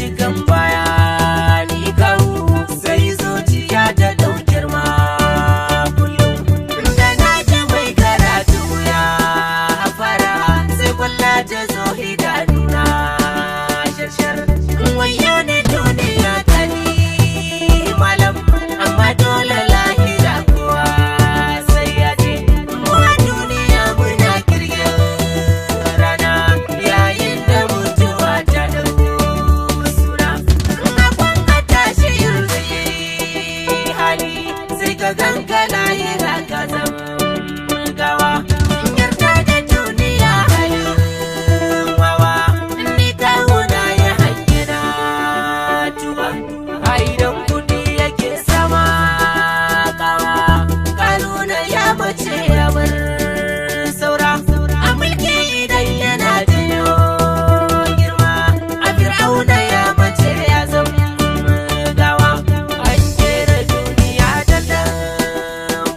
jikan baya ni kawo sai zuciya ta dau girma kullum da na ji mai karatu ya fara sai kwalla ta zo idanuna shashar wayo ne duniya ta ni malam amma dole lahira kuwa sai ya ce mu a duniya muna kirgin rana yayin da mutuwa ta dau suna akwan ka tashi yanzu hali sai ka ganka lahira ka zama gawa yarda da duniya halin wawa ni kawuna ya hanyina tuba a idan kudi yake sama kawa karuna ya mace ya bar saura a mulki idan yana jiyo girma a fir'auna ya mace ya zama gawa an kera duniya da dan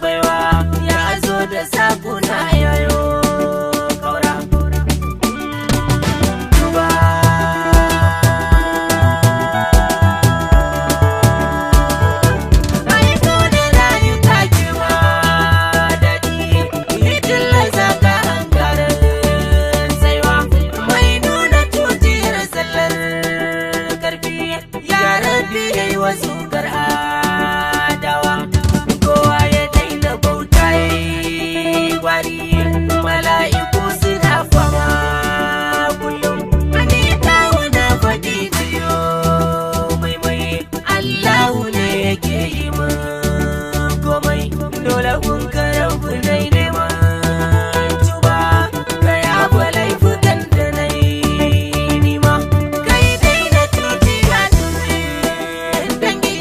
baiwa ya zo da sakuna yayo kaura tuba ai dole rayuka ke ma daɗi idan laza ka hankarar saiwa mai nuna tutiyar sallar karfi ya rabi ya yi wasu adawa kowa ya daina bauta ya yi gwari mala'iku suna fama kullum ani kawo na faɗi jiyo maimai Allahu ne yake yi min komai dole kun karabu na yi neman tuba ka yafa laifukan da na yi nima kai daina tutiya dangi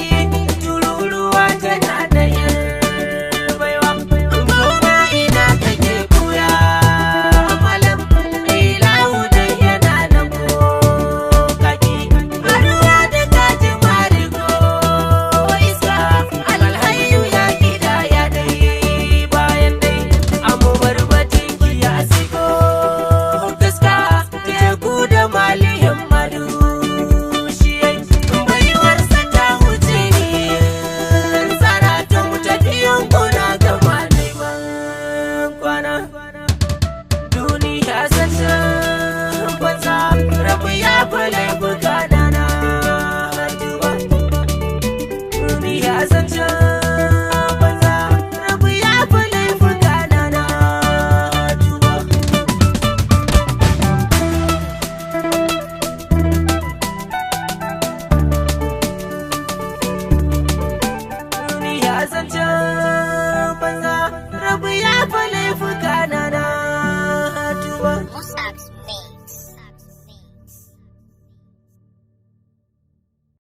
tururuwa tana da yan baiwa goma ina kake koya malam ilahu da yana nan ko kaki haruwa da kaji marigo iska alhayu ya gida ya dai bayan dai amu barbatin kiya sigo gaska teku da maliyan madu shi baiwarsa ta wuce ni tsara ta tafiyan gona ga malaman kwana duniya zata banza rabu ya fale bukana na tuba duniya zata banza rabu ya fale bukana na tuba duniya zata banza rabu ya fale